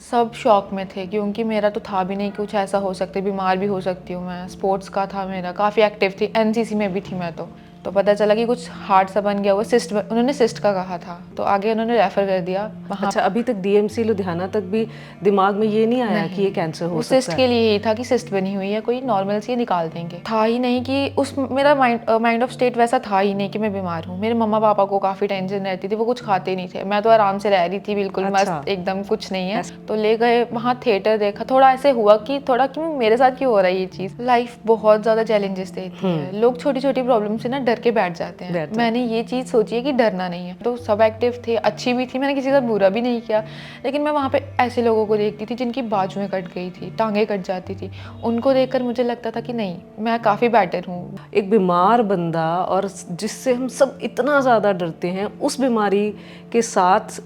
सब शौक में थे क्योंकि मेरा तो था भी नहीं कुछ ऐसा हो सकता है, बीमार भी हो सकती हूँ मैं। स्पोर्ट्स का था मेरा, काफ़ी एक्टिव थी, एनसीसी में भी थी मैं तो पता चला कि कुछ हार्ट सा बन गया, वो सिस्ट, उन्होंने सिस्ट का कहा था, तो आगे उन्होंने रेफ़र कर दिया वहाँ। अच्छा, अभी तक डीएमसी लुधियाना तक भी दिमाग में ये नहीं आया कि ये कैंसर हो वो सकता सिस्ट है? के लिए ही था कि सिस्ट बनी हुई है, कोई नॉर्मल सी निकाल देंगे। था ही नहीं कि उस मेरा माइंड ऑफ स्टेट वैसा था ही नहीं कि मैं बीमार हूँ। मेरे मम्मा पापा को काफ़ी टेंशन रहती थी, वो कुछ खाते नहीं थे, मैं तो आराम से रह रही थी बिल्कुल अच्छा। मस्त एकदम, कुछ नहीं है। तो ले गए वहाँ, थिएटर देखा, थोड़ा ऐसे हुआ कि थोड़ा क्यों मेरे साथ क्यों हो रहा है ये चीज़। लाइफ बहुत ज़्यादा चैलेंजेस देती है, लोग छोटी छोटी प्रॉब्लम से ना डर के बैठ जाते हैं। मैंने ये चीज़ सोची है कि डरना नहीं है। तो सब एक्टिव थे, अच्छी भी थी, मैंने किसी का बुरा भी नहीं किया, लेकिन मैं वहाँ पे ऐसे लोगों को देखती थी जिनकी बाजुएं कट गई थी, टांगें कट जाती थी। उनको देखकर मुझे लगता था कि नहीं, मैं काफ़ी बेटर हूँ। एक बीमार बंदा और जिससे हम सब इतना ज़्यादा डरते हैं, उस बीमारी के साथ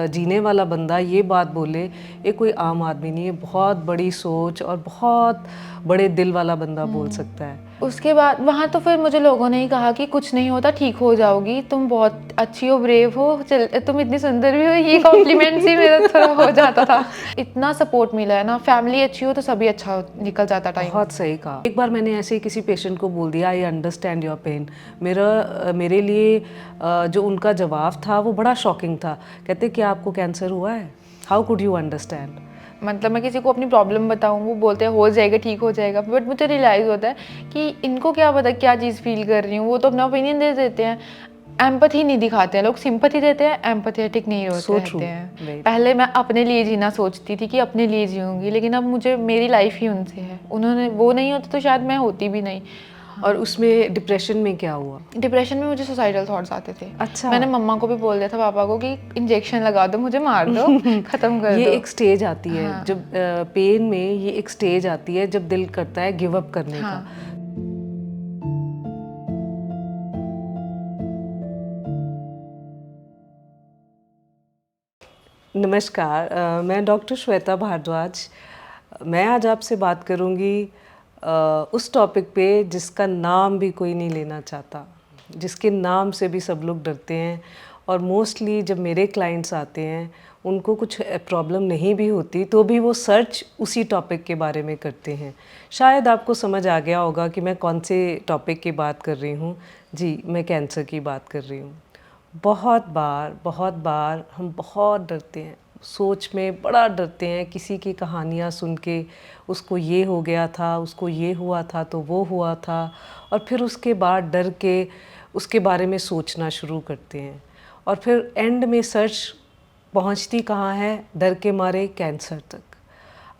जीने वाला बंदा ये बात बोले, ये कोई आम आदमी नहीं है। बहुत बड़ी सोच और बहुत बड़े दिल वाला बंदा बोल सकता है। उसके बाद वहाँ तो फिर मुझे लोगों ने ही कहा कि कुछ नहीं होता, ठीक हो जाओगी, तुम बहुत अच्छी हो, ब्रेव हो, चल तुम इतनी सुंदर भी हो, ये कॉम्प्लीमेंट्स ही मेरा थोड़ा हो जाता था। इतना सपोर्ट मिला है ना, फैमिली अच्छी हो तो सभी अच्छा निकल जाता टाइम। बहुत सही कहा। एक बार मैंने ऐसे ही किसी पेशेंट को बोल दिया, आई अंडरस्टैंड योर पेन। मेरे लिए जो उनका जवाब था वो बड़ा शॉकिंग था। कहते क्या आपको कैंसर हुआ है? How could you understand? मतलब मैं किसी को अपनी प्रॉब्लम बताऊं, वो बोलते हैं हो जाएगा, ठीक हो जाएगा, बट मुझे रियलाइज़ होता है कि इनको क्या पता क्या चीज़ फील कर रही हूँ। वो तो अपना ओपिनियन दे देते हैं, एम्पैथी नहीं दिखाते हैं। लोग सिंपैथी देते हैं, एम्पैथेटिक नहीं होते सो ट्रू। रहते हैं। पहले मैं अपने लिए जीना सोचती थी कि अपने लिए जीऊँगी, लेकिन अब मुझे मेरी लाइफ ही उनसे है। उन्होंने वो नहीं होते तो शायद मैं होती भी नहीं। और उसमें डिप्रेशन में क्या हुआ? डिप्रेशन में मुझे सुसाइडल थॉट्स आते थे। अच्छा। मैंने मम्मा को भी बोल दिया था, पापा को, कि इंजेक्शन लगा दो, मुझे मार दो, ख़त्म कर ये दो। एक स्टेज आती है हाँ। जब पेन में, ये एक स्टेज आती है जब दिल करता है गिव अप करने का। नमस्कार, मैं डॉक्टर श्वेता भारद्वाज। मैं आज आपसे बात करूंगी उस टॉपिक पे जिसका नाम भी कोई नहीं लेना चाहता, जिसके नाम से भी सब लोग डरते हैं। और मोस्टली जब मेरे क्लाइंट्स आते हैं, उनको कुछ प्रॉब्लम नहीं भी होती तो भी वो सर्च उसी टॉपिक के बारे में करते हैं। शायद आपको समझ आ गया होगा कि मैं कौन से टॉपिक की बात कर रही हूँ। जी, मैं कैंसर की बात कर रही हूँ। बहुत बार हम बहुत डरते हैं, सोच में बड़ा डरते हैं। किसी की कहानियाँ सुन के, उसको ये हो गया था, उसको ये हुआ था, तो वो हुआ था, और फिर उसके बाद डर के उसके बारे में सोचना शुरू करते हैं। और फिर एंड में सर्च पहुंचती कहाँ है? डर के मारे कैंसर तक।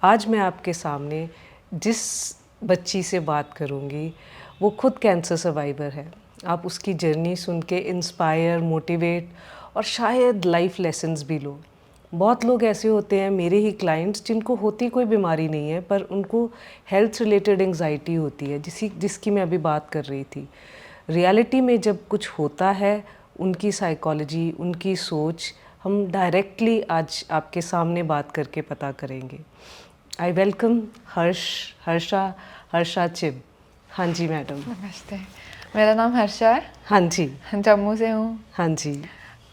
आज मैं आपके सामने जिस बच्ची से बात करूंगी, वो खुद कैंसर सर्वाइवर है। आप उसकी जर्नी सुन के इंस्पायर, मोटिवेट और शायद लाइफ लेसन्स भी लो। बहुत लोग ऐसे होते हैं, मेरे ही क्लाइंट्स, जिनको होती कोई बीमारी नहीं है पर उनको हेल्थ रिलेटेड एंग्जाइटी होती है, जिसकी मैं अभी बात कर रही थी। रियलिटी में जब कुछ होता है, उनकी साइकोलॉजी, उनकी सोच हम डायरेक्टली आज आपके सामने बात करके पता करेंगे। I welcome Harsha Chib. हाँ जी मैडम। नमस्ते, मेरा नाम हर्षा है। हाँ जी। जम्मू से हूँ। हाँ जी।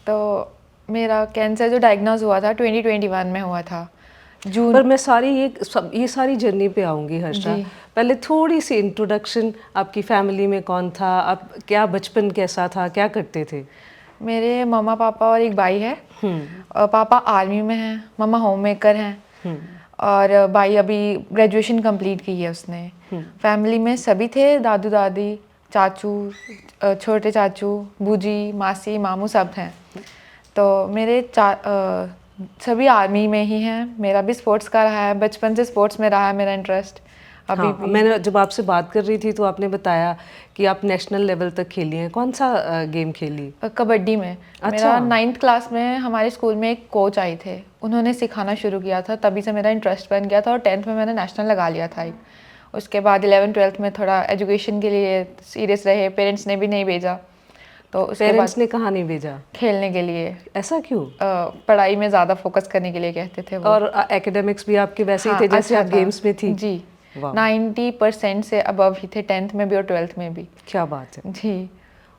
तो मेरा कैंसर जो डायग्नोज हुआ था 2021 में हुआ था, जून। पर मैं ये सारी जर्नी पे आऊँगी हर्षा। पहले थोड़ी सी इंट्रोडक्शन, आपकी फैमिली में कौन था, आप क्या, बचपन कैसा था, क्या करते थे? मेरे मम्मा पापा और एक भाई है। पापा आर्मी में हैं, मम्मा होम मेकर हैं, और भाई अभी ग्रेजुएशन कंप्लीट की है उसने। फैमिली में सभी थे, दादू दादी, चाचू, छोटे चाचू, बूजी, मासी, मामू, सब हैं। तो मेरे सभी आर्मी में ही हैं। मेरा भी स्पोर्ट्स का रहा है, बचपन से स्पोर्ट्स में रहा है मेरा इंटरेस्ट अभी भी। मैंने जब आपसे बात कर रही थी तो आपने बताया कि आप नेशनल लेवल तक खेली हैं। कौन सा गेम खेली? कबड्डी में। अच्छा। मेरा 9th क्लास में हमारे स्कूल में एक कोच आए थे, उन्होंने सिखाना शुरू किया था, तभी से मेरा इंटरेस्ट बन गया था, और 10th में मैंने नेशनल लगा लिया था एक। उसके बाद 11th-12th में थोड़ा एजुकेशन के लिए सीरियस रहे, पेरेंट्स ने भी नहीं भेजा, तो उसके बाद पेरेंट्स ने कहाँ नहीं भेजा? खेलने के लिए। ऐसा क्यों? पढ़ाई में ज़्यादा फोकस करने के लिए कहते थे वो। और एकेडमिक्स भी आपके वैसे ही थे जैसे अच्छा आप गेम्स में थी? जी। 90% से अबव ही थे, 10th में भी और 12th में भी। क्या बात है। जी।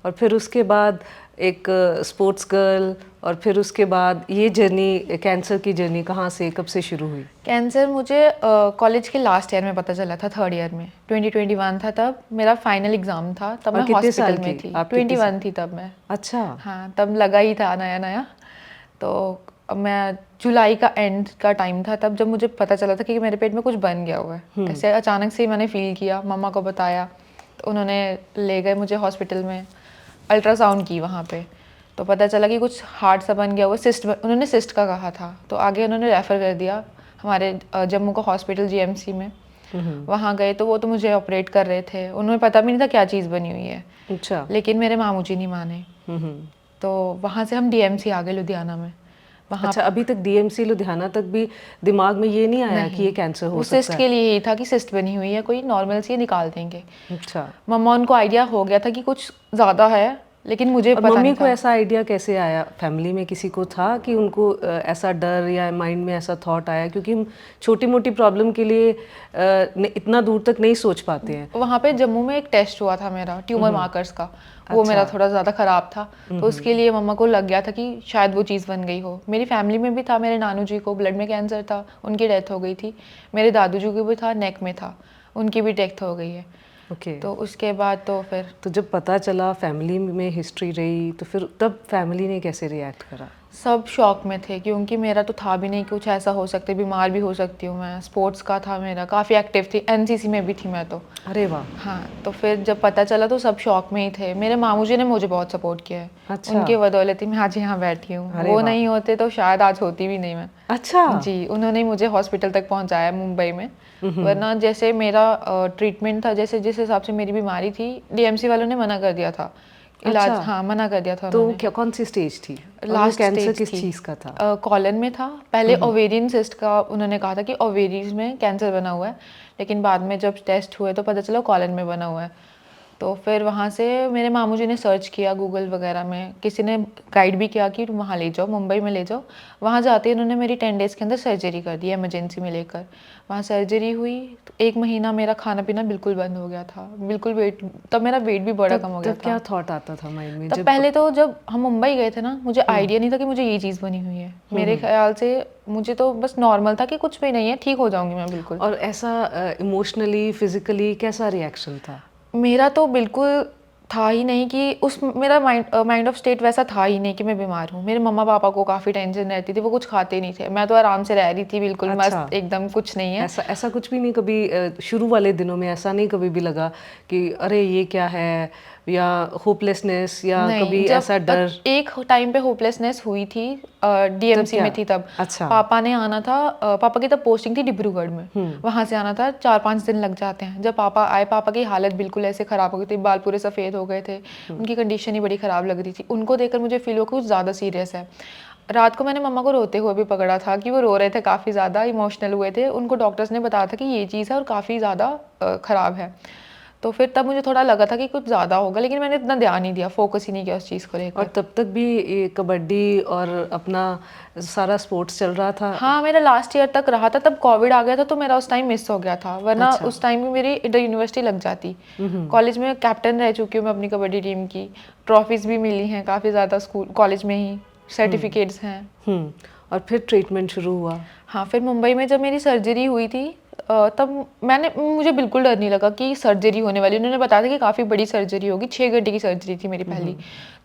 और फिर उसके बाद एक स्पोर्ट्स गर्ल, और फिर उसके बाद ये जर्नी, कैंसर की जर्नी कहाँ से, कब से शुरू हुई? कैंसर मुझे कॉलेज के लास्ट ईयर में पता चला था, थर्ड ईयर में 2021 था, तब मेरा फाइनल एग्ज़ाम था, तब और मैं कितने साल हॉस्पिटल में की? थी। आप कितने 21 थी तब मैं। अच्छा। हाँ, तब लगा ही था नया नया। तो मैं जुलाई का एंड का टाइम था तब, जब मुझे पता चला था कि मेरे पेट में कुछ बन गया हुआ है। ऐसे अचानक से ही मैंने फील किया, मम्मा को बताया, तो उन्होंने ले गए मुझे हॉस्पिटल में, अल्ट्रासाउंड की वहाँ पे, तो पता चला कि कुछ हार्ड सा बन गया हुआ, सिस्ट, उन्होंने सिस्ट का कहा था। तो आगे उन्होंने रेफ़र कर दिया हमारे जम्मू का हॉस्पिटल जीएमसी में। वहाँ गए तो वो तो मुझे ऑपरेट कर रहे थे, उन्हें पता भी नहीं था क्या चीज़ बनी हुई है। अच्छा। लेकिन मेरे मामू जी नहीं माने, तो वहाँ से हम डीएमसी आ गए लुधियाना में। वहाँ अच्छा, अभी तक डीएमसी लुधियाना तक भी दिमाग में ये नहीं आया कि ये कैंसर हो उस सकता सिस्ट है? के लिए यही था कि सिस्ट बनी हुई है, कोई नॉर्मल सी निकाल देंगे। अच्छा। मम्मा, उनको आइडिया हो गया था कि कुछ ज़्यादा है, लेकिन मुझे और पता मम्मी नहीं को था। ऐसा आइडिया कैसे आया? फैमिली में किसी को था कि उनको ऐसा डर या माइंड में ऐसा थॉट आया? क्योंकि हम छोटी मोटी प्रॉब्लम के लिए इतना दूर तक नहीं सोच पाते हैं। वहाँ पे जम्मू में एक टेस्ट हुआ था मेरा, ट्यूमर मार्कर्स का, वो मेरा थोड़ा ज़्यादा ख़राब था, तो उसके लिए मम्मा को लग गया था कि शायद वो चीज़ बन गई हो। मेरी फैमिली में भी था, मेरे नानू जी को ब्लड में कैंसर था, उनकी डेथ हो गई थी। मेरे दादू जी को भी था, नेक में था, उनकी भी डेथ हो गई है। ओके। तो उसके बाद तो फिर तो जब पता चला, फैमिली में हिस्ट्री रही, तो फिर तब फैमिली ने कैसे रिएक्ट करा? सब शॉक में थे, क्योंकि मेरा तो था भी नहीं कुछ ऐसा हो सकता है, बीमार भी हो सकती हूँ मैं। स्पोर्ट्स का था मेरा, काफ़ी एक्टिव थी, एनसीसी में भी थी मैं तो। अरे वाह। हाँ, तो फिर जब पता चला तो सब शॉक में ही थे। मेरे मामू जी ने मुझे बहुत सपोर्ट किया है। अच्छा। उनकी बदौलत ही मैं आज यहाँ बैठी हूँ। अरे वो वाह। नहीं होते तो शायद आज होती भी नहीं मैं। अच्छा। जी, उन्होंने ही मुझे हॉस्पिटल तक पहुँचाया मुंबई में। वरना जैसे मेरा ट्रीटमेंट था, जैसे जिस हिसाब से मेरी बीमारी थी, डीएमसी वालों ने मना कर दिया था इलाज। अच्छा। हाँ, मना कर दिया था तो उन्होंने। क्या, कौन सी स्टेज थी? और वो लास्ट कैंसर स्टेज किस थी। चीज़ का था? कॉलन में था पहले, ओवेरियन सिस्ट का उन्होंने कहा था कि ओवेरीज में कैंसर बना हुआ है, लेकिन बाद में जब टेस्ट हुए तो पता चला कॉलन में बना हुआ है। तो फिर वहाँ से मेरे मामू जी ने सर्च किया गूगल वगैरह में, किसी ने गाइड भी किया कि वहाँ ले जाओ, मुंबई में ले जाओ। वहाँ जाते ही उन्होंने मेरी 10 डेज़ के अंदर सर्जरी कर दी, इमरजेंसी में लेकर। वहाँ सर्जरी हुई तो 1 महीना मेरा खाना पीना बिल्कुल बंद हो गया था, बिल्कुल वेट, तब मेरा वेट भी बड़ा कम हो गया तब था। क्या थॉट आता था माइंड में तब पहले तो जब हम मुंबई गए थे ना, मुझे आइडिया नहीं था कि मुझे ये चीज़ बनी हुई है। मेरे ख्याल से मुझे तो बस नॉर्मल था कि कुछ भी नहीं है, ठीक हो जाऊंगी मैं बिल्कुल। और ऐसा इमोशनली, फिजिकली कैसा रिएक्शन था? मेरा तो बिल्कुल था ही नहीं कि उस मेरा माइंड ऑफ स्टेट वैसा था ही नहीं कि मैं बीमार हूँ। मेरे मम्मा पापा को काफ़ी टेंशन रहती थी, वो कुछ खाते नहीं थे, मैं तो आराम से रह रही थी बिल्कुल अच्छा। मस्त एकदम, कुछ नहीं है। ऐसा कुछ भी नहीं कभी शुरू वाले दिनों में ऐसा नहीं कभी भी लगा कि अरे ये क्या है, या होपलेसनेस, या नहीं, कभी जब ऐसा डर? एक टाइम पे होपलेसनेस हुई थी, डीएमसी में थी तब। अच्छा। पापा ने आना था, पापा की तब पोस्टिंग थी डिब्रूगढ़ में, वहां से आना था, 4-5 दिन लग जाते हैं। जब पापा आए, पापा की हालत बिल्कुल ऐसे खराब हो गई थी, बाल पूरे सफ़ेद हो गए थे, उनकी कंडीशन ही बड़ी ख़राब लग रही थी। उनको देखकर मुझे फील हुआ कुछ ज़्यादा सीरियस है। रात को मैंने मम्मा को रोते हुए भी पकड़ा था कि वो रो रहे थे, काफ़ी ज़्यादा इमोशनल हुए थे। उनको डॉक्टर्स ने बताया था कि ये चीज़ है और काफ़ी ज़्यादा ख़राब है। तो फिर तब मुझे थोड़ा लगा था कि कुछ ज़्यादा होगा, लेकिन मैंने इतना ध्यान नहीं दिया, फोकस ही नहीं किया उस चीज़ को लेकर। और तब तक भी ये कबड्डी और अपना सारा स्पोर्ट्स चल रहा था? हाँ, मेरा लास्ट ईयर तक रहा था, तब कोविड आ गया था तो मेरा उस टाइम मिस हो गया था, वरना अच्छा। उस टाइम भी मेरी इंटर यूनिवर्सिटी लग जाती। कॉलेज में कैप्टन रह चुकी हूँ मैं अपनी कबड्डी टीम की, ट्रॉफीज़ भी मिली हैं काफ़ी ज़्यादा, स्कूल कॉलेज में ही सर्टिफिकेट्स हैं। और फिर ट्रीटमेंट शुरू हुआ? हाँ, फिर मुंबई में जब मेरी सर्जरी हुई थी, तब मुझे बिल्कुल डर नहीं लगा कि सर्जरी होने वाली। उन्होंने बताया था कि काफ़ी बड़ी सर्जरी होगी, 6 घंटे की सर्जरी थी मेरी पहली।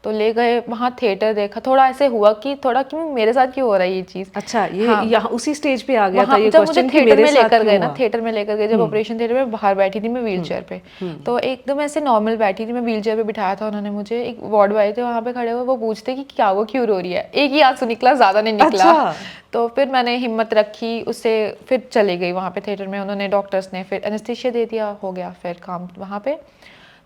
तो ले गए वहाँ, थिएटर देखा, थोड़ा ऐसे हुआ कि थोड़ा क्यों मेरे साथ क्यों हो रहा है ये चीज़। अच्छा, ये हाँ, यहाँ उसी स्टेज पे आ गया था वहाँ ये जब मुझे क्वेश्चन कि थिएटर मेरे में साथ लेकर क्यों गए ना, हुआ? थिएटर में लेकर गए, जब ऑपरेशन थिएटर में बाहर बैठी थी मैं व्हीलचेयर पे, तो एकदम ऐसे नॉर्मल बैठी थी मैं, व्हीलचेयर पे बिठाया था उन्होंने मुझे। एक वार्ड बॉय थे वहाँ पे खड़े हुए, वो पूछते कि क्या वो क्यों रो रही है, एक ही आंसू निकला, ज़्यादा नहीं निकला। अच्छा। तो फिर मैंने हिम्मत रखी, उससे फिर चली गई वहाँ पे थिएटर में, उन्होंने डॉक्टर्स ने फिर एनेस्थीसिया दे दिया, हो गया फिर काम वहाँ पे।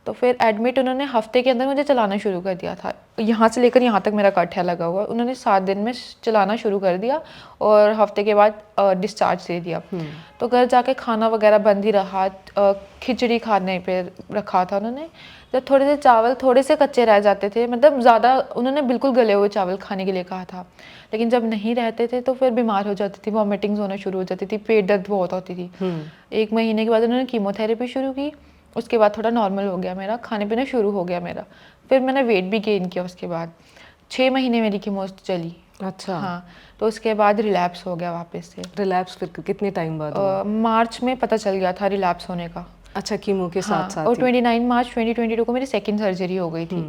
तो फिर एडमिट उन्होंने हफ्ते के अंदर मुझे चलाना शुरू कर दिया था, यहाँ से लेकर यहाँ तक मेरा कट है लगा हुआ, उन्होंने 7 दिन में चलाना शुरू कर दिया और हफ्ते के बाद डिस्चार्ज दे दिया। तो घर जाके खाना वगैरह बंद ही रहा, खिचड़ी खाने पे रखा था उन्होंने। जब थोड़े से चावल थोड़े से कच्चे रह जाते थे, मतलब ज़्यादा उन्होंने बिल्कुल गले हुए चावल खाने के लिए कहा था, लेकिन जब नहीं रहते थे तो फिर बीमार हो जाती थी, वॉमिटिंग्स होना शुरू हो जाती थी, पेट दर्द बहुत होती थी। 1 महीने के बाद उन्होंने कीमोथेरेपी शुरू की, उसके बाद थोड़ा नॉर्मल हो गया मेरा, खाने पीना शुरू हो गया मेरा। फिर मैंने वेट भी गेन किया उसके बाद। 6 महीने मेरी कीमो चली। अच्छा। हाँ, तो उसके बाद रिलैप्स हो गया वापस से। रिलैप्स फिर कितने टाइम बाद हुआ? मार्च में पता चल गया था रिलैप्स होने का। अच्छा, कीमो के साथ हाँ, साथ और ही। 29 मार्च 2022 को मेरी सेकंड सर्जरी हो गई थी।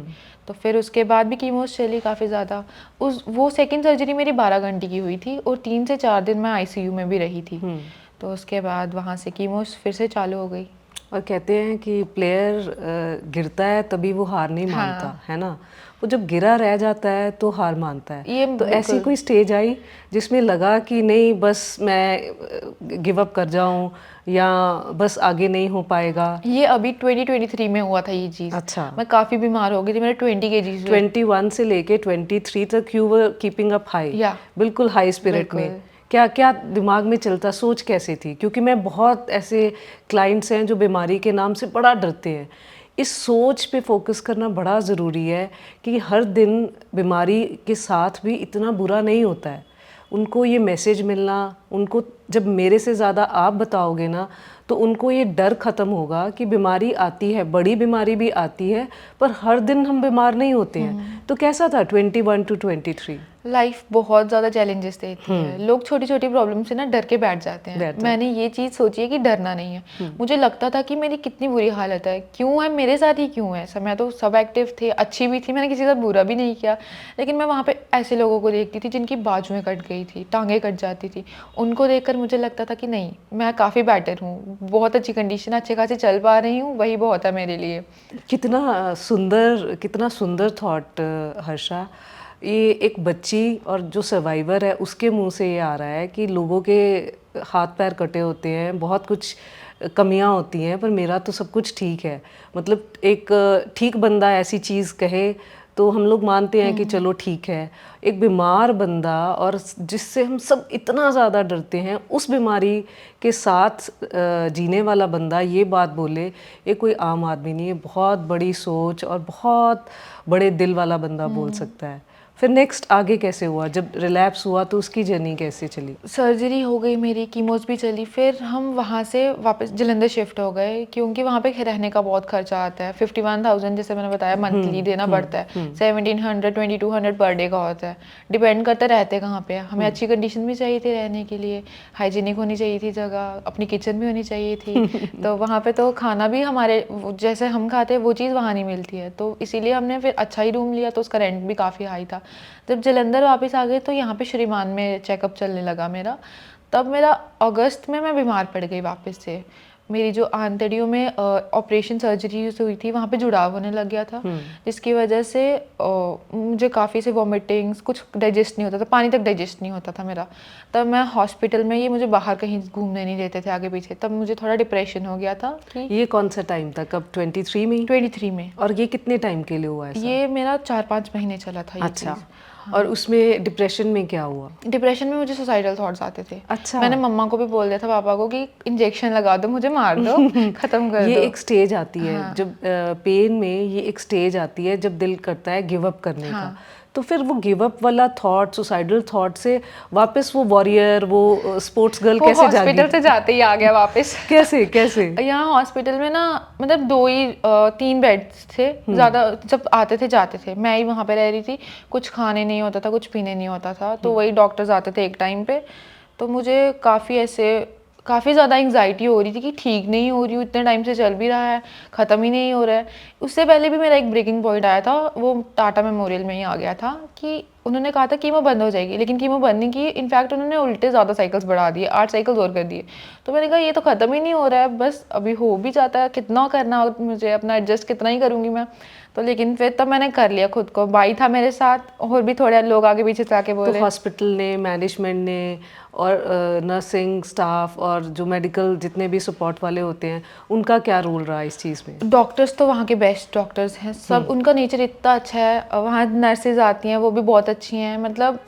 तो फिर उसके बाद भी कीमोस चली काफ़ी ज़्यादा। वो सेकंड सर्जरी मेरी 12 घंटे की हुई थी और 3 से 4 दिन मैं आईसीयू में भी रही थी। तो उसके बाद वहाँ से कीमोस फिर से चालू हो गई। और कहते हैं कि प्लेयर गिरता है तभी वो हार नहीं मानता, हाँ। है ना? वो जब गिरा रह जाता है तो हार मानता है। ये तो ऐसी कोई स्टेज आई जिसमें लगा कि नहीं, बस मैं गिव अप कर जाऊं या बस आगे नहीं हो पाएगा? ये अभी 2023 में हुआ था ये चीज़। अच्छा। मैं काफ़ी बीमार हो गई थी, मेरे 20 kg 21 से लेके 23 तक you were keeping up high, या बिल्कुल हाई स्पिरिट में। क्या क्या दिमाग में चलता, सोच कैसे थी? क्योंकि मैं बहुत ऐसे क्लाइंट्स हैं जो बीमारी के नाम से बड़ा डरते हैं। इस सोच पे फोकस करना बड़ा ज़रूरी है कि हर दिन बीमारी के साथ भी इतना बुरा नहीं होता है। उनको ये मैसेज मिलना, उनको जब मेरे से ज़्यादा आप बताओगे ना, तो उनको ये डर ख़त्म होगा कि बीमारी आती है, बड़ी बीमारी भी आती है, पर हर दिन हम बीमार नहीं होते हैं। तो कैसा था 21 to 23? लाइफ बहुत ज़्यादा चैलेंजेस देती है। लोग छोटी छोटी प्रॉब्लम से ना डर के बैठ जाते हैं। मैंने ये चीज़ सोची है कि डरना नहीं है। मुझे लगता था कि मेरी कितनी बुरी हालत है, क्यों है मेरे साथ ही, क्यों है ऐसा। मैं तो सब एक्टिव थे, अच्छी भी थी, मैंने किसी के साथ बुरा भी नहीं किया। लेकिन मैं वहाँ पे ऐसे लोगों को देखती थी जिनकी बाजुएं कट गई थी, टांगें कट जाती थी। उनको देखकर मुझे लगता था कि नहीं, मैं काफ़ी बेटर हूँ, बहुत अच्छी कंडीशन, अच्छे खासे चल पा रही हूँ, वही बहुत है मेरे लिए। कितना सुंदर थॉट हर्षा। ये एक बच्ची और जो सर्वाइवर है उसके मुंह से ये आ रहा है कि लोगों के हाथ पैर कटे होते हैं, बहुत कुछ कमियां होती हैं, पर मेरा तो सब कुछ ठीक है। मतलब एक ठीक बंदा ऐसी चीज़ कहे तो हम लोग मानते हैं कि चलो ठीक है। एक बीमार बंदा और जिससे हम सब इतना ज़्यादा डरते हैं, उस बीमारी के साथ जीने वाला बंदा ये बात बोले, ये कोई आम आदमी नहीं है। बहुत बड़ी सोच और बहुत बड़े दिल वाला बंदा बोल सकता है। फिर नेक्स्ट आगे कैसे हुआ? जब रिलैप्स हुआ तो उसकी जर्नी कैसे चली? सर्जरी हो गई मेरी, कीमोस भी चली। फिर हम वहाँ से वापस जलंधर शिफ्ट हो गए, क्योंकि वहाँ पे रहने का बहुत खर्चा आता है। 51,000 जैसे मैंने बताया मंथली देना पड़ता है। 1700 2200 पर डे का होता है। डिपेंड करता रहते कहाँ पे। हमें अच्छी कंडीशन भी चाहिए थी रहने के लिए, हाइजीनिक होनी चाहिए थी जगह, अपनी किचन भी होनी चाहिए थी। तो वहाँ पे तो खाना भी हमारे जैसे हम खाते हैं वो चीज़ वहाँ नहीं मिलती है। तो इसीलिए हमने फिर अच्छा ही रूम लिया, तो उसका रेंट भी काफ़ी हाई था। जब जलंधर वापस आ गए तो यहाँ पे श्रीमान में चेकअप चलने लगा मेरा। तब मेरा अगस्त में मैं बीमार पड़ गई वापस से। मेरी जो आंतड़ियों में ऑपरेशन सर्जरी हुई थी वहाँ पे जुड़ाव होने लग गया था, जिसकी वजह से मुझे काफ़ी से वॉमिटिंग्स, कुछ डाइजेस्ट नहीं होता था, पानी तक डाइजेस्ट नहीं होता था मेरा। तब मैं हॉस्पिटल में, ये मुझे बाहर कहीं घूमने नहीं देते थे आगे पीछे, तब मुझे थोड़ा डिप्रेशन हो गया था कि ये कौन सा टाइम था? कब? 23 में? 23 में। और ये कितने टाइम के लिए हुआ ऐसा? ये मेरा 4-5 महीने चला था ये अच्छा। चीज़। और उसमें डिप्रेशन में क्या हुआ? डिप्रेशन में मुझे सुसाइडल थॉट्स आते थे। अच्छा। मैंने मम्मा को भी बोल दिया था, पापा को, कि इंजेक्शन लगा दो, मुझे मार दो, खत्म कर ये दो। एक स्टेज आती है। हाँ। जब पेन में ये एक स्टेज आती है जब दिल करता है गिव अप करने का। तो फिर वो गिव अप वाला थॉट, सुसाइडल थॉट से वापस वो वॉरियर, वो स्पोर्ट्स गर्ल कैसे जागी? हॉस्पिटल से जाते ही आ गया वापस। कैसे कैसे? यहाँ हॉस्पिटल में ना, मतलब 3 बेड्स थे, ज़्यादा जब आते थे जाते थे, मैं ही वहाँ पे रह रही थी। कुछ खाने नहीं होता था, कुछ पीने नहीं होता था, तो वही डॉक्टर्स आते थे एक टाइम पे। तो मुझे काफ़ी ज़्यादा एंग्जाइटी हो रही थी कि ठीक नहीं हो रही हूँ, इतने टाइम से चल भी रहा है, ख़त्म ही नहीं हो रहा है। उससे पहले भी मेरा एक ब्रेकिंग पॉइंट आया था, वो टाटा मेमोरियल में ही आ गया था कि उन्होंने कहा था कीमो बंद हो जाएगी, लेकिन कीमो बंद नहीं की। इनफैक्ट उन्होंने उल्टे ज़्यादा साइकिल्स बढ़ा दिए, 8 साइकिल्स और कर दिए। तो मैंने कहा ये तो ख़त्म ही नहीं हो रहा है, बस अभी हो भी जाता है, कितना करना मुझे, अपना एडजस्ट कितना ही करूँगी मैं। तो लेकिन फिर तब मैंने कर लिया खुद को। भाई था मेरे साथ, और भी थोड़े लोग आगे पीछे से आके बोले। तो हॉस्पिटल ने, मैनेजमेंट ने और नर्सिंग स्टाफ और जो मेडिकल जितने भी सपोर्ट वाले होते हैं, उनका क्या रोल रहा है इस चीज़ में? डॉक्टर्स तो वहाँ के बेस्ट डॉक्टर्स हैं सब, उनका नेचर इतना अच्छा है। वहाँ नर्सेज आती हैं, वो भी बहुत अच्छी हैं। मतलब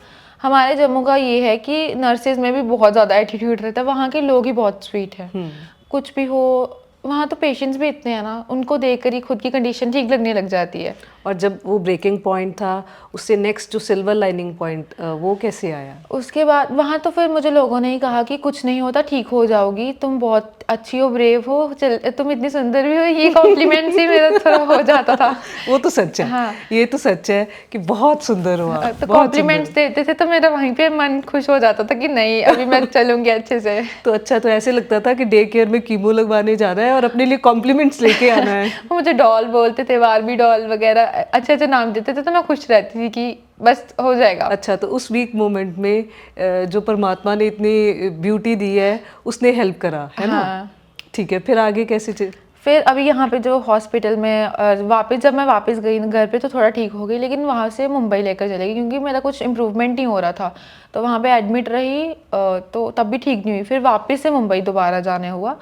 हमारे जम्मू का ये है कि नर्सेज में भी बहुत ज़्यादा एटीट्यूड रहता है, वहाँ के लोग ही बहुत स्वीट हैं। कुछ भी हो, वहाँ तो पेशेंट्स भी इतने हैं ना, उनको देखकर ही खुद की कंडीशन ठीक लगने लग जाती है। और जब वो ब्रेकिंग पॉइंट था, उससे नेक्स्ट जो सिल्वर लाइनिंग पॉइंट वो कैसे आया? उसके बाद वहाँ तो फिर मुझे लोगों ने ही कहा कि कुछ नहीं होता, ठीक हो जाओगी, तुम बहुत अच्छी हो, ब्रेव हो, चल तुम इतनी सुंदर भी हो, ये कॉम्प्लीमेंट्स ही मेरा थोड़ा हो जाता था। वो तो सच है। हाँ। ये तो सच है कि बहुत सुंदर हो आप, तो बहुत कॉम्प्लीमेंट्स देते थे तो मेरा वहीं पे मन खुश हो जाता था कि नहीं अभी मैं चलूंगी अच्छे से। तो अच्छा, तो ऐसे लगता था कि डे केयर में कीमो लगवाने जाना है और अपने लिए कॉम्प्लीमेंट्स लेके आना है। वो मुझे डॉल बोलते थे, बारबी डॉल वगैरह अच्छे अच्छे नाम देते थे, तो मैं खुश रहती थी कि बस हो जाएगा। अच्छा, तो उस वीक मोमेंट में जो परमात्मा ने इतनी ब्यूटी दी है उसने हेल्प करा, है ना? हाँ। ठीक है, फिर आगे कैसे फिर अभी यहाँ पे जो हॉस्पिटल में वापस जब मैं वापस गई घर पे तो थोड़ा ठीक हो गई, लेकिन वहाँ से मुंबई लेकर चले गई क्योंकि मेरा कुछ इम्प्रूवमेंट नहीं हो रहा था। तो वहाँ पे एडमिट रही, तो तब भी ठीक नहीं हुई। फिर वापस से मुंबई दोबारा जाने हुआ,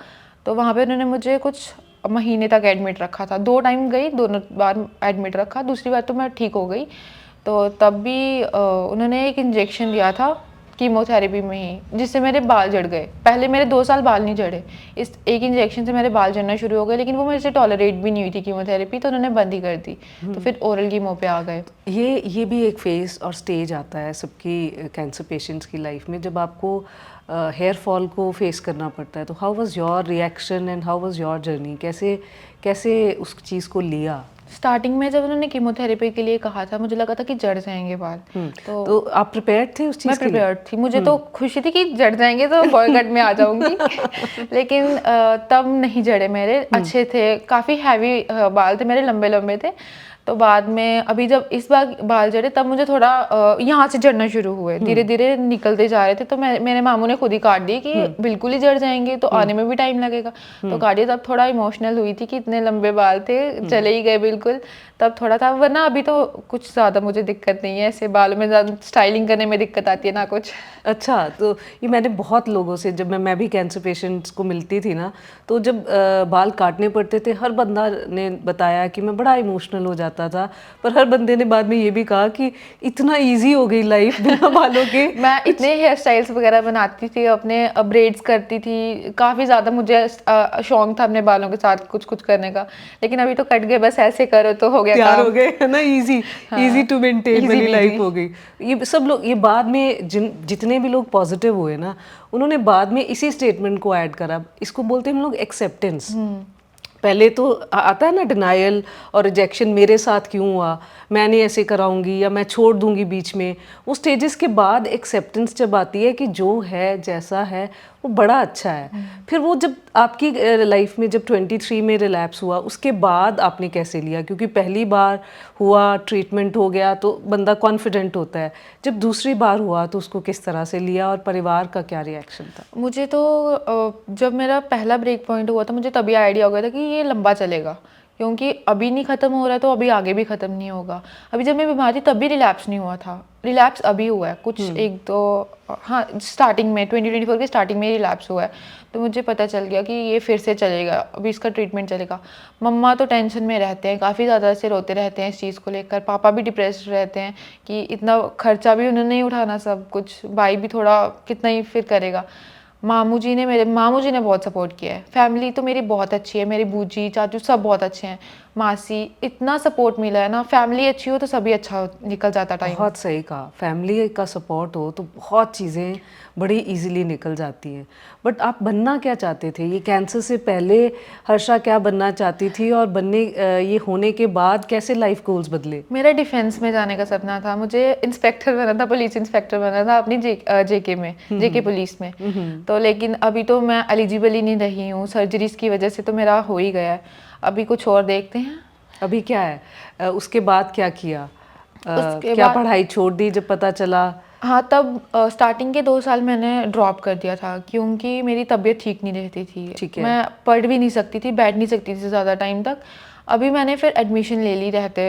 तो वहाँ पे उन्होंने मुझे कुछ महीने तक एडमिट रखा था। 2 टाइम गई, दोनों बार एडमिट रखा, दूसरी बार तो मैं ठीक हो गई। तो तब भी उन्होंने एक इंजेक्शन दिया था कीमोथेरेपी में ही, जिससे मेरे बाल झड़ गए। पहले मेरे 2 साल बाल नहीं झड़े, इस एक इंजेक्शन से मेरे बाल झड़ना शुरू हो गए, लेकिन वो मेरे से टॉलरेट भी नहीं हुई थी कीमोथेरेपी, तो उन्होंने बंद ही कर दी। तो फिर ओरल कीमो पे आ गए। ये भी एक फेज और स्टेज आता है सबकी कैंसर पेशेंट्स की लाइफ में, जब आपको हेयर फॉल को फेस करना पड़ता है। तो how was your reaction and how was your journey? कैसे कैसे उस चीज़ को लिया? स्टार्टिंग में जब उन्होंने कीमोथेरेपी के लिए कहा था, मुझे लगा था कि जड़ जाएंगे बाल। तो आप प्रिपेयर्ड थे उस मैं चीज़ के लिए? प्रिपेयर्ड थी, मुझे तो खुशी थी कि जड़ जाएंगे तो बॉय कट में आ जाऊंगी। लेकिन तब नहीं जड़े मेरे, अच्छे थे, काफ़ी हैवी बाल थे मेरे, लंबे लंबे थे। तो बाद में अभी जब इस बार बाल जड़े तब मुझे थोड़ा यहाँ से जड़ना शुरू हुए, धीरे धीरे निकलते जा रहे थे। तो मेरे मामू ने खुद ही काट दिए कि बिल्कुल ही जड़ जाएंगे तो आने में भी टाइम लगेगा। तो काट दिया। तब थोड़ा इमोशनल हुई थी कि इतने लंबे बाल थे, चले ही गए बिल्कुल। तब थोड़ा था, वरना अभी तो कुछ ज़्यादा मुझे दिक्कत नहीं है, ऐसे बालों में ज़्यादा स्टाइलिंग करने में दिक्कत आती है ना कुछ। अच्छा, तो ये मैंने बहुत लोगों से, जब मैं भी कैंसर पेशेंट्स को मिलती थी ना, तो जब बाल काटने पड़ते थे, हर बंदा ने बताया कि मैं बड़ा इमोशनल हो जाता था, पर हर बंदे ने बाद में ये भी कहा कि इतना इजी हो गई लाइफ बिना बालों के। मैं इतने हेयर स्टाइल्स वगैरह बनाती थी, अपने ब्रेड्स करती थी, काफ़ी ज़्यादा मुझे शौक था अपने बालों के साथ कुछ कुछ करने का। लेकिन अभी तो कट गए, बस ऐसे करो तो हो गया तैयार काम। हो गए, है ना? इजी इजी टू मेंटेन वाली लाइफ हो गई। ये सब लोग, ये बाद में जितने भी लोग पॉजिटिव हुए ना, उन्होंने बाद में इसी स्टेटमेंट को ऐड करा। इसको बोलते हैं हम लोग एक्सेप्टेंस। पहले तो आता है ना डिनायल और रिजेक्शन, मेरे साथ क्यों हुआ, मैं नहीं ऐसे कराऊंगी या मैं छोड़ दूंगी बीच में। वो स्टेजेस के बाद एक्सेप्टेंस जब आती है कि जो है जैसा है वो बड़ा अच्छा है। फिर वो जब आपकी लाइफ में जब 23 में रिलैप्स हुआ, उसके बाद आपने कैसे लिया? क्योंकि पहली बार हुआ, ट्रीटमेंट हो गया तो बंदा कॉन्फिडेंट होता है, जब दूसरी बार हुआ तो उसको किस तरह से लिया और परिवार का क्या रिएक्शन था? मुझे तो जब मेरा पहला ब्रेक पॉइंट हुआ था, मुझे तभी आइडिया हो गया था कि ये लंबा चलेगा, क्योंकि अभी नहीं ख़त्म हो रहा है तो अभी आगे भी ख़त्म नहीं होगा। अभी जब मैं बीमार थी तब भी रिलैप्स नहीं हुआ था, रिलैप्स अभी हुआ है कुछ एक दो, हाँ स्टार्टिंग में 2024 के स्टार्टिंग में रिलैप्स हुआ है। तो मुझे पता चल गया कि ये फिर से चलेगा, अभी इसका ट्रीटमेंट चलेगा। मम्मा तो टेंशन में रहते हैं, काफ़ी ज़्यादा से रोते रहते हैं इस चीज़ को लेकर। पापा भी डिप्रेस्ड रहते हैं कि इतना खर्चा भी उन्होंने नहीं उठाना, सब कुछ भाई भी थोड़ा कितना ही फिर करेगा। मामू जी ने बहुत सपोर्ट किया है। फैमिली तो मेरी बहुत अच्छी है, मेरी बूजी चाचू सब बहुत अच्छे हैं, मासी, इतना सपोर्ट मिला है ना। फैमिली अच्छी हो तो सभी अच्छा निकल जाता टाइम। बहुत सही कहा, फैमिली का सपोर्ट हो तो बहुत चीज़ें बड़ी इजीली निकल जाती हैं। बट आप बनना क्या चाहते थे? ये कैंसर से पहले हर्षा क्या बनना चाहती थी, और ये होने के बाद कैसे लाइफ गोल्स बदले? मेरा डिफेंस में जाने का सपना था, मुझे इंस्पेक्टर बनना था, पुलिस इंस्पेक्टर बनना था अपनी जेके में, जेके पुलिस में। तो लेकिन अभी तो मैं एलिजिबल ही नहीं रही हूँ, सर्जरीज की वजह से तो मेरा हो ही गया है। अभी कुछ और देखते हैं। अभी क्या है? उसके बाद क्या किया? उसके क्या बाद पढ़ाई छोड़ दी जब पता चला? हाँ, तब स्टार्टिंग के 2 साल मैंने ड्रॉप कर दिया था क्योंकि मेरी तबीयत ठीक नहीं रहती थी। ठीक है। मैं पढ़ भी नहीं सकती थी, बैठ नहीं सकती थी ज़्यादा टाइम तक। अभी मैंने फिर एडमिशन ले ली, रहते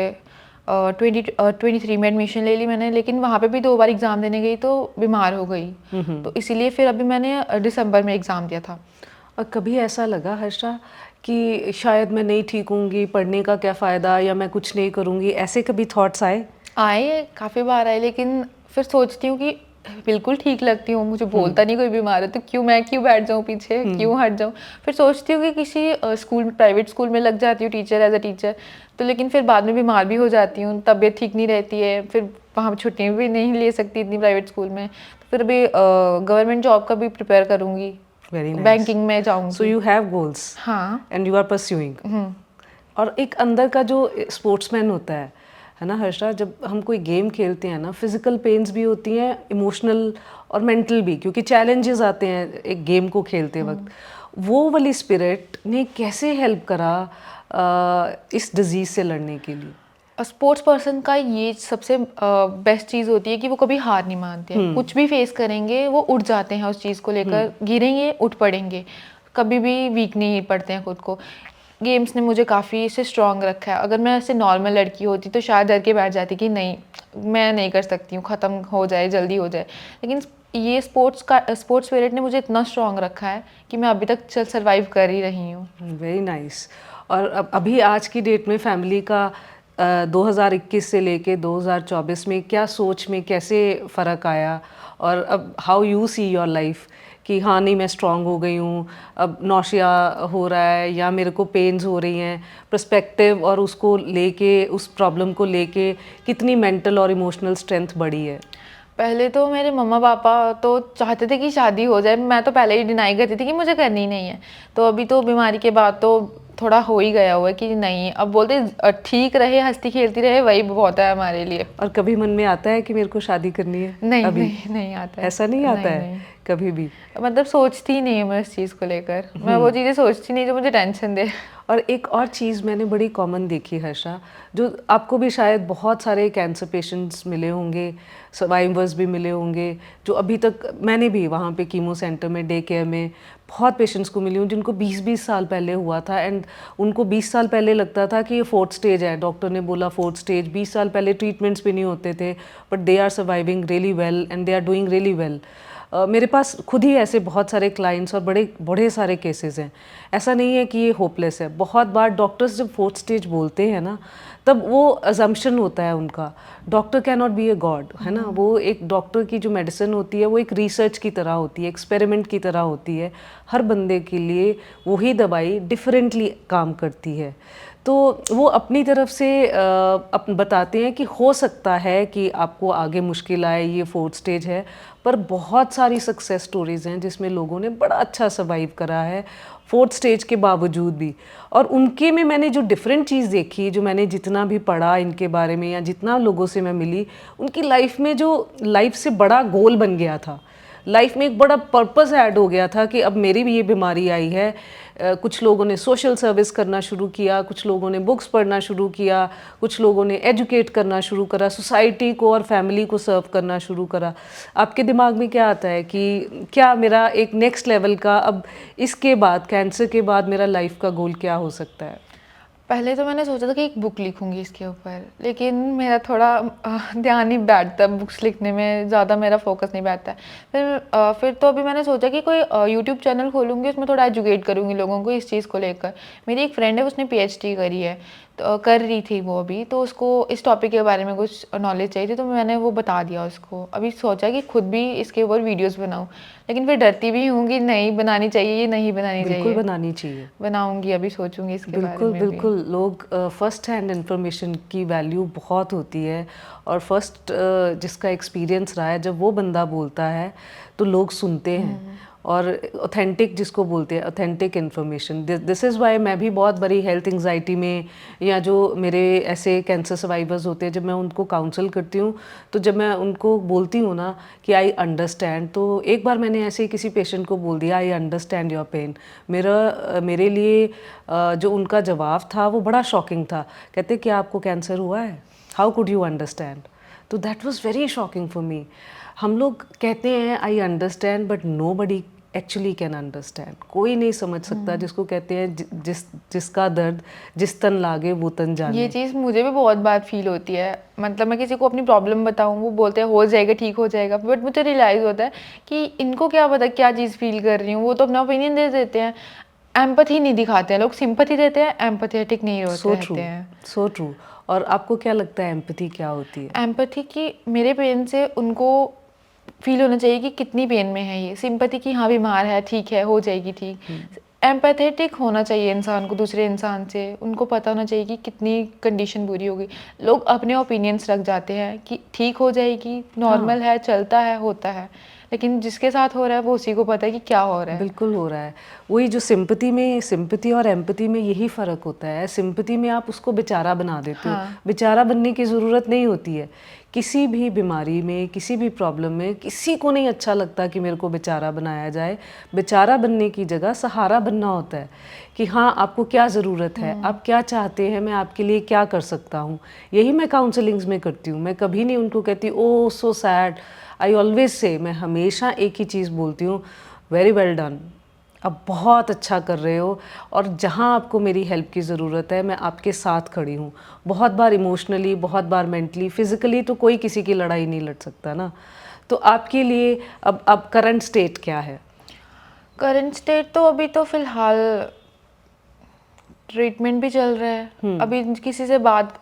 2023 में एडमिशन ले ली मैंने, लेकिन वहाँ पे भी 2 बार एग्ज़ाम देने गई तो बीमार हो गई। तो इसीलिए फिर अभी मैंने दिसंबर में एग्ज़ाम दिया था। और कभी ऐसा लगा हर्षा कि शायद मैं नहीं ठीक होंगी, पढ़ने का क्या फ़ायदा, या मैं कुछ नहीं करूँगी, ऐसे कभी थॉट्स आए? आए, काफ़ी बार आए, लेकिन फिर सोचती हूँ कि बिल्कुल ठीक लगती हूँ, मुझे बोलता नहीं कोई बीमार है तो क्यों बैठ जाऊँ पीछे, क्यों हट जाऊँ। फिर सोचती हूँ कि किसी स्कूल, प्राइवेट स्कूल में लग जाती हूँ टीचर, एज अ टीचर, तो लेकिन फिर बाद में बीमार भी हो जाती हूँ, तबीयत ठीक नहीं रहती है, फिर वहाँ छुट्टियाँ भी नहीं ले सकती इतनी प्राइवेट स्कूल में, तो फिर अभी गवर्नमेंट जॉब का भी प्रिपेयर करूँगी, वेरी नाइस। बैंकिंग में सो जाऊँगी। यू हैव गोल्स हाँ। And you are pursuing. और एक अंदर का जो स्पोर्ट्समैन होता है ना हर्षा, जब हम कोई गेम खेलते हैं ना, फिजिकल पेन्स भी होती हैं, इमोशनल और मेंटल भी, क्योंकि चैलेंजेस आते हैं एक गेम को खेलते वक्त। वो वाली स्पिरिट ने कैसे हेल्प करा इस डिजीज से लड़ने के लिए? स्पोर्ट्स पर्सन का ये सबसे बेस्ट चीज़ होती है कि वो कभी हार नहीं मानते हैं, कुछ भी फेस करेंगे वो उठ जाते हैं उस चीज़ को लेकर, गिरेंगे उठ पड़ेंगे, कभी भी वीक नहीं पड़ते हैं खुद को। गेम्स ने मुझे काफ़ी इसे स्ट्रांग रखा है। अगर मैं ऐसे नॉर्मल लड़की होती तो शायद डर के बैठ जाती कि नहीं, मैं नहीं कर सकती हूँ, ख़त्म हो जाए, जल्दी हो जाए, लेकिन ये स्पोर्ट्स स्पिरिट ने मुझे इतना स्ट्रांग रखा है कि मैं अभी तक सर्वाइव कर ही रही हूँ। Very nice. और अभी आज की डेट में फैमिली का 2021 से लेके 2024 में क्या सोच में कैसे फ़र्क आया, और अब how you see your life कि हाँ नहीं मैं स्ट्रांग हो गई हूँ, अब नौशिया हो रहा है या मेरे को पेन्स हो रही हैं, पर्सपेक्टिव और उसको लेके, उस प्रॉब्लम को लेके कितनी मेंटल और इमोशनल स्ट्रेंथ बढ़ी है? पहले तो मेरे मम्मा पापा तो चाहते थे कि शादी हो जाए, मैं तो पहले ही डिनाई करती थी कि मुझे करनी ही नहीं है। तो अभी तो बीमारी के बाद तो थोड़ा हो ही गया हुआ है कि नहीं, अब बोलते ठीक रहे, हंसती खेलती रहे, वही बहुत है हमारे लिए। और कभी मन में आता है कि मेरे को शादी करनी है? नहीं अभी नहीं आता है। ऐसा नहीं आता नहीं, है नहीं। कभी भी? मतलब सोचती ही नहीं है मैं इस चीज़ को लेकर, मैं वो चीज़ें सोचती नहीं जो मुझे टेंशन दे। और एक और चीज़ मैंने बड़ी कॉमन देखी हर्षा, जो आपको भी शायद बहुत सारे कैंसर पेशेंट्स मिले होंगे, सर्वाइवर्स भी मिले होंगे, जो अभी तक, मैंने भी वहाँ पे कीमो सेंटर में, डे केयर में बहुत पेशेंट्स को मिली हूँ जिनको 20-20 साल पहले हुआ था, एंड उनको 20 साल पहले लगता था कि ये 4th स्टेज है, डॉक्टर ने बोला 4th स्टेज, 20 साल पहले ट्रीटमेंट्स भी नहीं होते थे, but they are surviving really well and they are doing really well. मेरे पास खुद ही ऐसे बहुत सारे क्लाइंट्स और बड़े बड़े सारे केसेस हैं। ऐसा नहीं है कि ये होपलेस है। बहुत बार डॉक्टर्स जब 4th स्टेज बोलते हैं ना, तब वो अजम्पशन होता है उनका, doctor can not be a god, है ना। वो एक डॉक्टर की जो मेडिसिन होती है वो एक रिसर्च की तरह होती है, एक्सपेरिमेंट की तरह होती है। हर बंदे के लिए वही दवाई डिफरेंटली काम करती है। तो वो अपनी तरफ से बताते हैं कि हो सकता है कि आपको आगे मुश्किल आए, ये 4th स्टेज है, पर बहुत सारी सक्सेस स्टोरीज़ हैं जिसमें लोगों ने बड़ा अच्छा सर्वाइव करा है 4th स्टेज के बावजूद भी। और उनके में मैंने जो डिफरेंट चीज़ देखी, जो मैंने जितना भी पढ़ा इनके बारे में या जितना लोगों से मैं मिली, उनकी लाइफ में जो लाइफ से बड़ा गोल बन गया था, लाइफ में एक बड़ा पर्पस ऐड हो गया था कि अब मेरी भी ये बीमारी आई है। कुछ लोगों ने सोशल सर्विस करना शुरू किया, कुछ लोगों ने बुक्स पढ़ना शुरू किया, कुछ लोगों ने एजुकेट करना शुरू करा, सोसाइटी को और फैमिली को सर्व करना शुरू करा। आपके दिमाग में क्या आता है कि क्या मेरा एक नेक्स्ट लेवल का, अब इसके बाद, कैंसर के बाद मेरा लाइफ का गोल क्या हो सकता है? पहले तो मैंने सोचा था कि एक बुक लिखूंगी इसके ऊपर, लेकिन मेरा थोड़ा ध्यान नहीं बैठता बुक्स लिखने में, ज़्यादा मेरा फोकस नहीं बैठता है। फिर तो अभी मैंने सोचा कि कोई यूट्यूब चैनल खोलूँगी, उसमें थोड़ा एजुकेट करूँगी लोगों को इस चीज़ को लेकर। मेरी एक फ्रेंड है, उसने PhD करी है, तो कर रही थी वो अभी, तो उसको इस टॉपिक के बारे में कुछ नॉलेज चाहिए थी, तो मैंने वो बता दिया उसको। अभी सोचा कि खुद भी इसके ऊपर वीडियोस बनाऊं, लेकिन फिर डरती भी हूँ कि नहीं बनानी चाहिए, ये नहीं बनानी चाहिए। बिल्कुल बनानी चाहिए, बनाऊंगी, अभी सोचूंगी इसके बारे बिल्कुल में भी। बिल्कुल। लोग फर्स्ट हैंड इंफॉर्मेशन की वैल्यू बहुत होती है, और फर्स्ट जिसका एक्सपीरियंस रहा है, जब वो बंदा बोलता है तो लोग सुनते हैं। और ऑथेंटिक जिसको बोलते हैं, authentic information, this is why मैं भी बहुत बड़ी हेल्थ एंग्जाइटी में, या जो मेरे ऐसे कैंसर सर्वाइवर्स होते हैं, जब मैं उनको काउंसल करती हूँ, तो जब मैं उनको बोलती हूँ ना कि आई अंडरस्टैंड, तो एक बार मैंने ऐसे ही किसी पेशेंट को बोल दिया आई अंडरस्टैंड योर पेन। मेरे लिए जो उनका जवाब था वो बड़ा शॉकिंग था। कहते क्या आपको कैंसर हुआ है? How could you understand? तो that was very shocking for me. हम लोग कहते हैं I understand, but nobody actually can understand. कोई नहीं समझ सकता, जिसको कहते हैं जिसका दर्द जिस तन लागे वो तन जाने। ये चीज़ मुझे भी बहुत बार फील होती है। मतलब मैं किसी को अपनी प्रॉब्लम बताऊं, वो बोलते हैं हो जाएगा, ठीक हो जाएगा, बट मुझे रियलाइज़ होता है कि इनको क्या पता क्या चीज़ फील कर रही हूँ। वो तो अपना ओपिनियन दे देते हैं, एम्पैथी नहीं दिखाते हैं। लोग सिंपैथी देते हैं, एम्पैथेटिक नहीं होते रहते हैं। So true. और आपको क्या लगता है एम्पैथी क्या होती है? एम्पैथी की मेरे पेरेंट्स से उनको फील होना चाहिए कि कितनी पेन में है ये, सिंपैथी कि हाँ बीमार है, ठीक है, हो जाएगी ठीक। एम्पैथेटिक होना चाहिए इंसान को दूसरे इंसान से, उनको पता होना चाहिए कि कितनी कंडीशन बुरी होगी। लोग अपने ओपिनियंस रख जाते हैं कि ठीक हो जाएगी, नॉर्मल है, चलता है, होता है, लेकिन जिसके साथ हो रहा है वो उसी को पता है कि क्या हो रहा है। बिल्कुल हो रहा है। वही जो सिंपैथी और एम्पैथी में यही फ़र्क होता है। सिंपैथी में आप उसको बेचारा बना देते हो, बेचारा बनने की ज़रूरत नहीं होती है। किसी भी बीमारी में, किसी भी प्रॉब्लम में किसी को नहीं अच्छा लगता कि मेरे को बेचारा बनाया जाए। बेचारा बनने की जगह सहारा बनना होता है कि हाँ आपको क्या ज़रूरत है, आप क्या चाहते हैं, मैं आपके लिए क्या कर सकता हूँ। यही मैं काउंसलिंग्स में करती हूँ। मैं कभी नहीं उनको कहती ओह so sad, I always say, मैं हमेशा एक ही चीज़ बोलती हूँ, वेरी वेल डन, आप बहुत अच्छा कर रहे हो और जहाँ आपको मेरी हेल्प की ज़रूरत है मैं आपके साथ खड़ी हूँ। बहुत बार इमोशनली, बहुत बार मेंटली, फिज़िकली तो कोई किसी की लड़ाई नहीं लड़ सकता ना। तो आपके लिए अब करंट स्टेट क्या है? करंट स्टेट तो अभी तो फिलहाल ट्रीटमेंट भी चल रहा है। अभी किसी से बात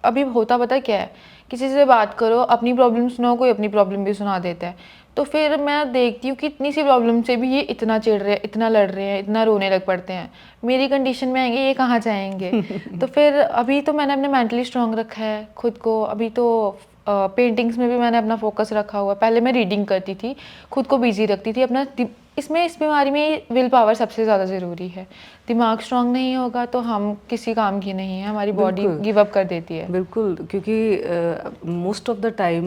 अभी होता पता क्या है, किसी से बात करो, अपनी प्रॉब्लम सुनाओ, कोई अपनी प्रॉब्लम भी सुना देता है। तो फिर मैं देखती हूँ कि इतनी सी प्रॉब्लम से भी ये इतना चिढ़ रहे हैं, इतना लड़ रहे हैं, इतना रोने लग पड़ते हैं। मेरी कंडीशन में आएंगे, ये कहाँ जाएंगे? तो फिर अभी तो मैंने अपने मेंटली स्ट्रांग रखा है खुद को। अभी तो पेंटिंग्स में भी मैंने अपना फोकस रखा हुआ। पहले मैं रीडिंग करती थी, खुद को बिजी रखती थी अपना। इस बीमारी में विल पावर सबसे ज़्यादा ज़रूरी है। दिमाग स्ट्रांग नहीं होगा तो हम किसी काम की नहीं है, हमारी बॉडी गिव अप कर देती है। बिल्कुल, क्योंकि मोस्ट ऑफ द टाइम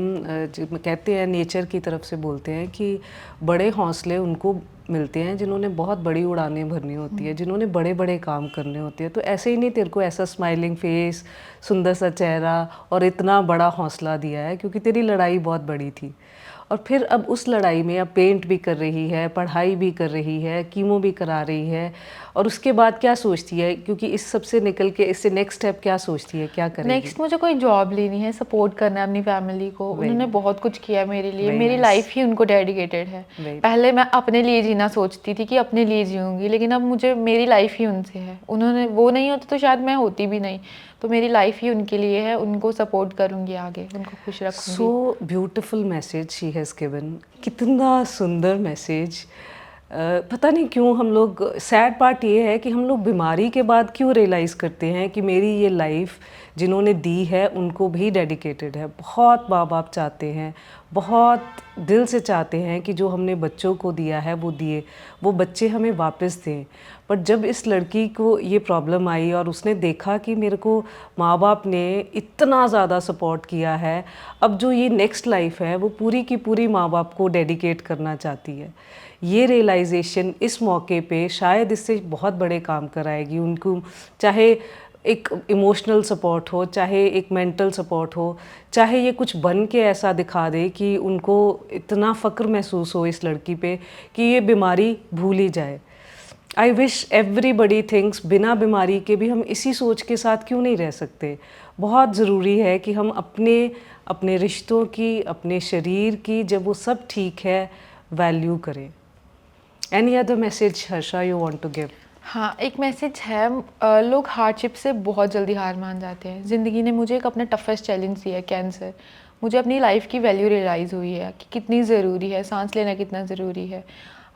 कहते हैं, नेचर की तरफ से बोलते हैं कि बड़े हौसले उनको मिलते हैं जिन्होंने बहुत बड़ी उड़ानें भरनी होती है, जिन्होंने बड़े बड़े काम करने होते हैं। तो ऐसे ही नहीं तेरे को ऐसा स्माइलिंग फेस, सुंदर सा चेहरा और इतना बड़ा हौसला दिया है क्योंकि तेरी लड़ाई बहुत बड़ी थी। और फिर अब उस लड़ाई में अब पेंट भी कर रही है, पढ़ाई भी कर रही है, कीमो भी करा रही है, और उसके बाद क्या सोचती है? क्योंकि इस सब से निकल के इससे नेक्स्ट स्टेप क्या सोचती है, क्या करेगी? नेक्स्ट मुझे कोई जॉब लेनी है, सपोर्ट करना है अपनी फैमिली को। उन्होंने बहुत कुछ किया मेरे लिए, मेरी लाइफ ही उनको डेडिकेटेड है। पहले मैं अपने लिए जीना सोचती थी कि अपने लिए जीऊंगी, लेकिन अब मुझे मेरी लाइफ ही उनसे है। उन्होंने वो नहीं होते तो शायद मैं होती भी नहीं। तो मेरी लाइफ ही उनके लिए है, उनको सपोर्ट करूंगी आगे, उनको खुश रखूंगी। So beautiful message she has given. कितना सुंदर मैसेज। पता नहीं क्यों हम लोग, सैड पार्ट ये है कि हम लोग बीमारी के बाद क्यों रियलाइज़ करते हैं कि मेरी ये लाइफ जिन्होंने दी है उनको भी डेडिकेटेड है। बहुत माँ बाप चाहते हैं, बहुत दिल से चाहते हैं कि जो हमने बच्चों को दिया है वो बच्चे हमें वापस दें। पर जब इस लड़की को ये प्रॉब्लम आई और उसने देखा कि मेरे को माँ बाप ने इतना ज़्यादा सपोर्ट किया है, अब जो ये नेक्स्ट लाइफ है वो पूरी की पूरी माँ बाप को डेडिकेट करना चाहती है। ये रियलाइजेशन इस मौके पे शायद इससे बहुत बड़े काम कराएगी उनको। चाहे एक इमोशनल सपोर्ट हो, चाहे एक मेंटल सपोर्ट हो, चाहे ये कुछ बन के ऐसा दिखा दे कि उनको इतना फ़क्र महसूस हो इस लड़की पे कि ये बीमारी भूल ही जाए। आई विश एवरीबडी थिंक्स बिना बीमारी के भी हम इसी सोच के साथ क्यों नहीं रह सकते। बहुत ज़रूरी है कि हम अपने रिश्तों की, अपने शरीर की, जब वो सब ठीक है, वैल्यू करें। Any other message Harsha you want to give? हाँ, एक मैसेज है। लोग हार्डशिप से बहुत जल्दी हार मान जाते हैं। ज़िंदगी ने मुझे एक अपना टफेस्ट चैलेंज दिया है, कैंसर। मुझे अपनी लाइफ की वैल्यू रियलाइज़ हुई है कि कितनी ज़रूरी है, सांस लेना कितना ज़रूरी है।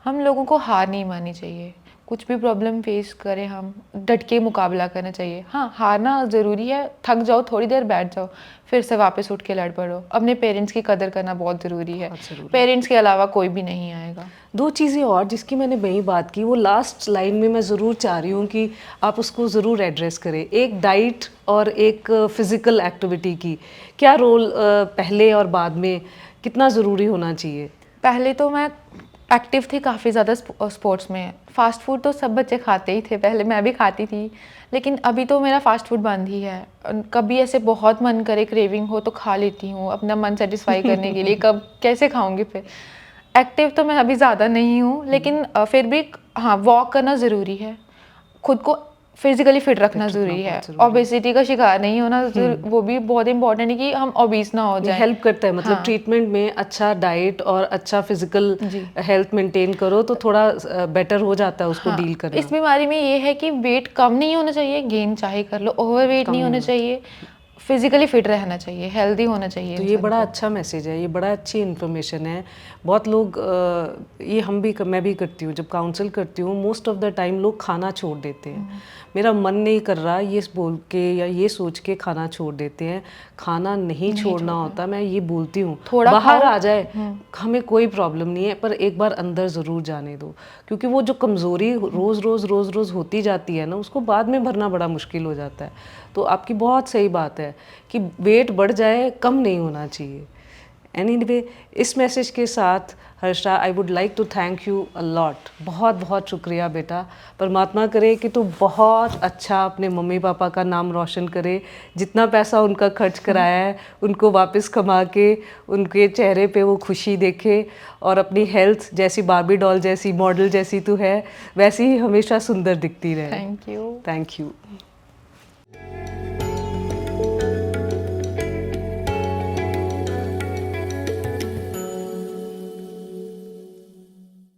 हम लोगों को हार नहीं माननी चाहिए। कुछ भी प्रॉब्लम फेस करें, हम डट के मुकाबला करना चाहिए। हाँ, हारना ज़रूरी है, थक जाओ, थोड़ी देर बैठ जाओ, फिर से वापस उठ के लड़ पड़ो। अपने पेरेंट्स की कदर करना बहुत ज़रूरी है। पेरेंट्स के अलावा कोई भी नहीं आएगा। दो चीज़ें और जिसकी मैंने वही बात की, वो लास्ट लाइन में मैं ज़रूर चाह रही हूँ कि आप उसको ज़रूर एड्रेस करें। एक डाइट और एक फिज़िकल एक्टिविटी की क्या रोल पहले और बाद में कितना ज़रूरी होना चाहिए? पहले तो मैं एक्टिव थी काफ़ी ज़्यादा स्पोर्ट्स में। फ़ास्ट फूड तो सब बच्चे खाते ही थे, पहले मैं भी खाती थी, लेकिन अभी तो मेरा फ़ास्ट फूड बंद ही है। कभी ऐसे बहुत मन करे, क्रेविंग हो तो खा लेती हूँ अपना मन सेटिस्फाई करने के लिए। कब कैसे खाऊंगी फिर। एक्टिव तो मैं अभी ज़्यादा नहीं हूँ, लेकिन फिर भी हाँ, वॉक करना ज़रूरी है। खुद को फिजिकली फिट रखना ज़रूरी है। ओबेसिटी का शिकार नहीं होना, वो भी बहुत इंपॉर्टेंट है कि हम ओबीस ना हो जाए। हेल्प करता है, मतलब ट्रीटमेंट में अच्छा डाइट और अच्छा फिजिकल हेल्थ मेंटेन करो तो थोड़ा बेटर हो जाता है उसको डील करना। इस बीमारी में ये है कि वेट कम नहीं होना चाहिए, गेन चाहे कर लो, ओवर वेट नहीं होना चाहिए, फिजिकली फिट रहना चाहिए, हेल्दी होना चाहिए तो ये बड़ा अच्छा मैसेज है, ये बड़ा अच्छी इन्फॉर्मेशन है। बहुत लोग ये मैं भी करती हूँ, जब काउंसिल करती हूँ मोस्ट ऑफ द टाइम लोग खाना छोड़ देते हैं। मेरा मन नहीं कर रहा ये बोल के या ये सोच के खाना छोड़ देते हैं। खाना नहीं छोड़ना होता, मैं ये बोलती हूँ थोड़ा बाहर आ जाए हमें कोई प्रॉब्लम नहीं है, पर एक बार अंदर ज़रूर जाने दो, क्योंकि वो जो कमज़ोरी रोज़ रोज़ होती जाती है ना, उसको बाद में भरना बड़ा मुश्किल हो जाता है। तो आपकी बहुत सही बात है कि वेट बढ़ जाए, कम नहीं होना चाहिए। एनीवे, इस मैसेज के साथ Harsha, I would like to thank you a lot. बहुत बहुत शुक्रिया बेटा। परमात्मा करे कि तू बहुत अच्छा अपने मम्मी पापा का नाम रोशन करे, जितना पैसा उनका खर्च कराया है उनको वापस कमा के उनके चेहरे पे वो खुशी देखे, और अपनी हेल्थ जैसी बार्बी डॉल जैसी मॉडल जैसी तू है वैसी ही हमेशा सुंदर दिखती रहे। Thank you. Thank you.